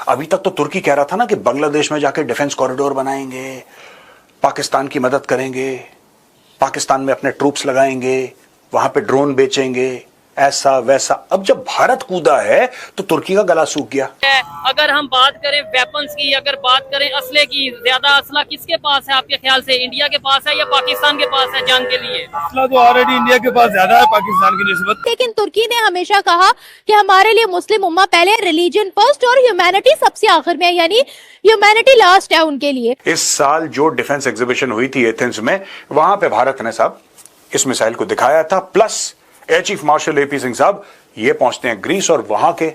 अभी तक तो तुर्की कह रहा था ना कि बांग्लादेश में जाके डिफेंस कॉरिडोर बनाएंगे, पाकिस्तान की मदद करेंगे, पाकिस्तान में अपने ट्रूप्स लगाएंगे, वहां पे ड्रोन बेचेंगे, ऐसा वैसा। अब जब भारत कूदा है तो तुर्की का गला सूख गया। अगर हम बात करें वेपन्स की, अगर बात करें असले की, ज्यादा असला किसके पास है आपके ख्याल से? इंडिया के पास है या पाकिस्तान के पास है जंग के लिए? असला तो ऑलरेडी इंडिया के पास ज्यादा है पाकिस्तान की निस्बत। लेकिन तुर्की ने हमेशा कहा कि हमारे लिए मुस्लिम उम्मा पहले, रिलीजन फर्स्ट और ह्यूमैनिटी सबसे आखिर में, यानी ह्यूमैनिटी लास्ट है उनके लिए। इस साल जो डिफेंस एग्जीबिशन हुई थी एथेंस में, वहां पे भारत ने साहब इस मिसाइल को दिखाया था। Plus air chief marshal AP Singh साहब ये पहुंचते हैं ग्रीस और वहां के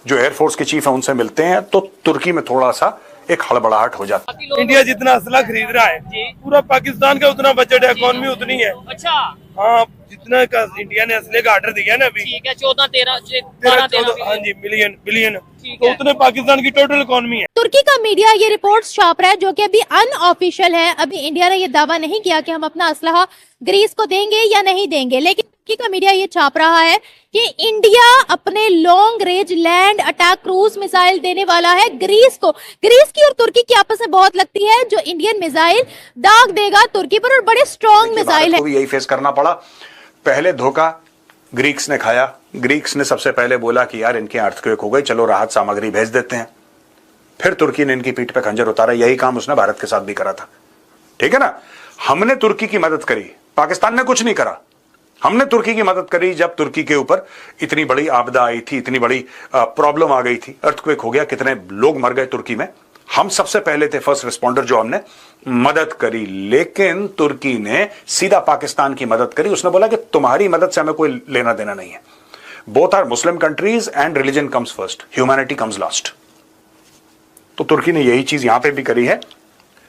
जो एयरफोर्स के चीफ है उनसे मिलते हैं, तो तुर्की में थोड़ा सा एक हड़बड़ाहट हो जाता है। इंडिया जितना असला खरीद रहा है पूरा पाकिस्तान का उतना बजट है, इकोनॉमी उतनी है। अच्छा, हाँ, जितना का इंडिया ने असले का ऑर्डर दिया ना अभी, ठीक है, 14-13 हाँ जी, बिलियन, तो उतने पाकिस्तान की टोटल इकोनॉमी है। तुर्की का मीडिया ये रिपोर्ट्स छाप रहा है, जो कि अभी अनऑफिशियल है। अभी इंडिया ने ये दावा नहीं किया कि हम अपना असलहा ग्रीस को देंगे या नहीं देंगे, लेकिन तुर्की का मीडिया ये छाप रहा है कि इंडिया अपने long range land attack cruise missile देने वाला है ग्रीस को। ग्रीस की और तुर्की की आपस में बहुत लगती है, जो इंडियन मिसाइल दाग देगा तुर्की पर, और बड़े स्ट्रॉन्ग मिसाइल है। यही फेस करना पड़ा। पहले धोखा ग्रीक्स ने खाया। ग्रीक्स ने सबसे पहले बोला कि यार इनके अर्थक्वेक हो गए, चलो राहत सामग्री भेज देते हैं। फिर तुर्की ने इनकी पीठ पे खंजर उतारा। यही काम उसने भारत के साथ भी करा था, ठीक है ना। हमने तुर्की की मदद करी, पाकिस्तान ने कुछ नहीं करा। हमने तुर्की की मदद करी जब तुर्की के ऊपर इतनी बड़ी आपदा आई थी, इतनी बड़ी प्रॉब्लम आ गई थी, अर्थक्वेक हो गया, कितने लोग मर गए तुर्की में। हम सबसे पहले थे फर्स्ट रिस्पॉन्डर जो हमने मदद करी। लेकिन तुर्की ने सीधा पाकिस्तान की मदद करी। उसने बोला कि तुम्हारी मदद से हमें कोई लेना देना नहीं है। Both are Muslim countries and religion comes first, humanity comes last. तो तुर्की ने यही चीज यहां पे भी करी है।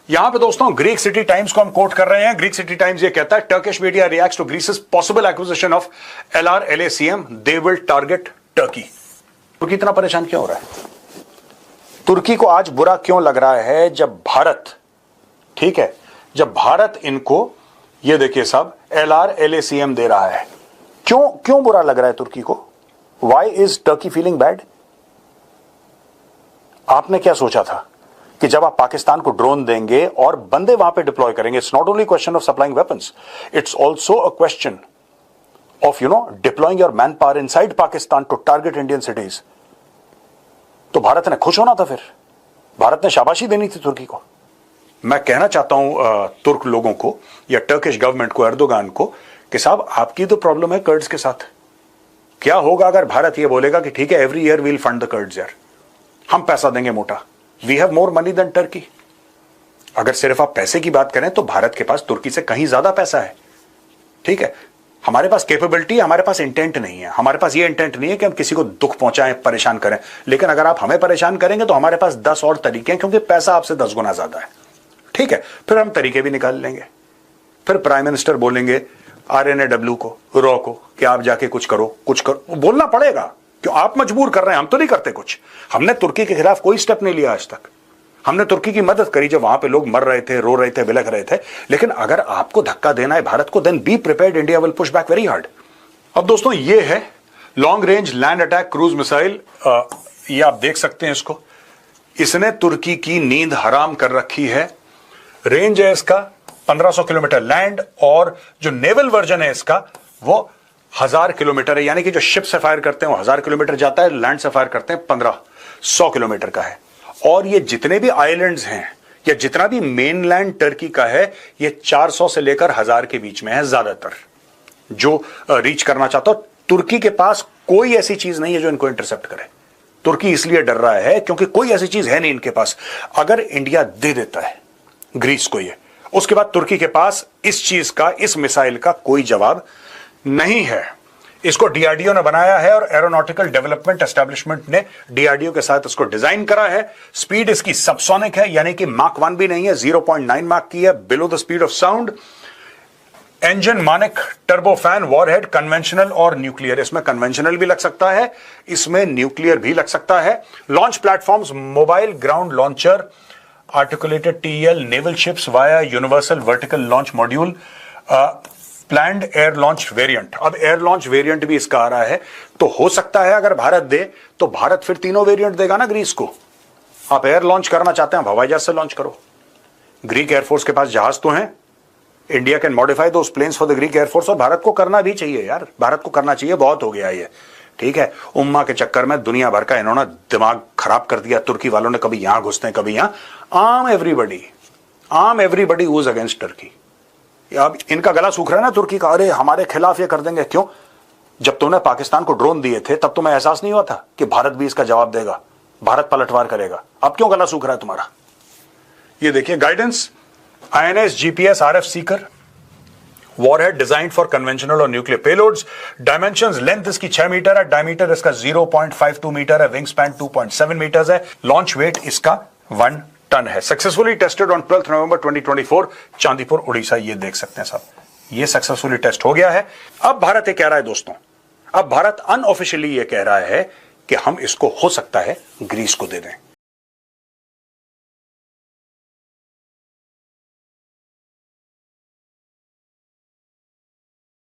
यहां पे दोस्तों ग्रीक सिटी टाइम्स को हम कोट कर रहे हैं। ग्रीक सिटी टाइम्स ये कहता है, Turkish media reacts to Greece's possible acquisition of LRLACM, they will target Turkey. तुर्की इतना परेशान क्यों हो रहा है? तुर्की को आज बुरा क्यों लग रहा है जब भारत, ठीक है, जब भारत इनको ये देखिए साहब LRLACM दे रहा है, क्यों बुरा लग रहा है तुर्की को? Why is Turkey feeling bad? आपने क्या सोचा था कि जब आप पाकिस्तान को ड्रोन देंगे और बंदे वहां पे डिप्लॉय करेंगे, it's not only question of supplying weapons, it's also a question of deploying your man power inside Pakistan to target Indian cities. तो भारत ने खुश होना था, फिर भारत ने शाबाशी देनी थी तुर्की को। मैं कहना चाहता हूं तुर्क लोगों को या टर्किश गवर्नमेंट को, एर्दोगान को, कि साहब आपकी तो प्रॉब्लम है कर्ड्स के साथ। क्या होगा अगर भारत ये बोलेगा कि ठीक है every year we'll fund the Kurds, यार हम पैसा देंगे मोटा, we have more money than Turkey. अगर सिर्फ आप पैसे की बात करें तो भारत के पास तुर्की से कहीं ज्यादा पैसा है, ठीक है। हमारे पास कैपेबिलिटी है, हमारे पास इंटेंट नहीं है। हमारे पास ये इंटेंट नहीं है कि हम किसी को दुख पहुंचाएं, परेशान करें। लेकिन अगर आप हमें परेशान करेंगे तो हमारे पास 10 और तरीके हैं, क्योंकि पैसा आपसे 10 गुना ज्यादा है, ठीक है। फिर हम तरीके भी निकाल लेंगे। फिर प्राइम मिनिस्टर बोलेंगे RNAW को, रॉ को, कि आप जाके कुछ करो, बोलना पड़ेगा। क्यों आप मजबूर कर रहे हैं? हम तो नहीं करते कुछ। हमने तुर्की के खिलाफ कोई स्टेप नहीं लिया आज तक। हमने तुर्की की मदद करी जब वहां पे लोग मर रहे थे, रो रहे थे, बिलख रहे थे। लेकिन अगर आपको धक्का देना है भारत को, then be prepared, India will push back very hard. अब दोस्तों ये है long range land attack cruise missile. ये आप देख सकते हैं इसको। इसने तुर्की की नींद हराम कर रखी है। रेंज है इसका 1500 किलोमीटर लैंड, और जो नेवल वर्जन है इसका वो 1000 किलोमीटर है। यानी कि जो शिप से फायर करते हैं वो 1000 किलोमीटर जाता है, लैंड से फायर करते हैं 1500 किलोमीटर का है। और ये जितने भी आइलैंड्स हैं या जितना भी मेनलैंड टर्की का है, ये 400 से लेकर 1000 के बीच में है ज्यादातर, जो रीच करना चाहता हो। तुर्की के पास कोई ऐसी चीज नहीं है जो इनको इंटरसेप्ट करे। तुर्की इसलिए डर रहा है क्योंकि कोई ऐसी चीज है नहीं इनके पास। अगर इंडिया दे देता है ग्रीस को ये, उसके बाद तुर्की के पास इस चीज का, इस मिसाइल का कोई जवाब नहीं है। इसको DRDO ने बनाया है और एरोनॉटिकल डेवलपमेंट एस्टेब्लिशमेंट ने DRDO के साथ इसको डिजाइन करा है। स्पीड इसकी सबसोनिक है, यानी कि माक 1 भी नहीं है, 0.9 माक की है, below the speed of sound. Engine Manik turbofan warhead, conventional और न्यूक्लियर। इसमें कन्वेंशनल भी लग सकता है, इसमें न्यूक्लियर भी लग सकता है। Launch platforms mobile ground launcher, articulated TEL, naval ships via universal vertical launch module, planned air launch variant. अब एयर लॉन्च वेरिएंट भी इसका आ रहा है। तो हो सकता है अगर भारत दे तो भारत फिर तीनों वेरिएंट देगा ना ग्रीस को। आप एयर लॉन्च करना चाहते हैं, हवाई जहाज से लॉन्च करो। ग्रीक एयरफोर्स के पास जहाज तो हैं, India can modify those planes for the Greek air force, और भारत को करना भी चाहिए यार, भारत को करना चाहिए, बहुत हो गया ये, ठीक है। उम्मा के चक्कर में दुनिया भर का इन्होंने दिमाग खराब कर दिया, तुर्की वालों ने कभी यहां घुसते हैं कभी यहां। आम everybody who is against Turkey. अब इनका गला सूख रहा है ना तुर्की का, अरे हमारे खिलाफ ये कर देंगे। क्यों? जब तुमने पाकिस्तान को ड्रोन दिए थे तब तुम्हें एहसास नहीं हुआ था कि भारत भी इसका जवाब देगा, भारत पलटवार करेगा? अब क्यों गला सूख रहा है तुम्हारा? ये देखिए guidance, INS GPS RF Sikar, warhead design for conventional और न्यूक्लियर पेलोड्स, डायमेंशंस, लेंथ इसकी 6 मीटर है, डायमीटर इसका 0.52 मीटर है, विंग स्पैन 2.7 मीटर्स है, लॉन्च वेट इसका 1 टन है। सक्सेसफुली टेस्टेड ऑन 12 नवंबर 2024 चांदीपुर उड़ीसा। ये देख सकते हैं साहब, ये सक्सेसफुली टेस्ट हो गया है। अब भारत ये कह रहा है दोस्तों, अब भारत अनऑफिशियली ये कह रहा है कि हम इसको हो सकता है ग्रीस को दे दें।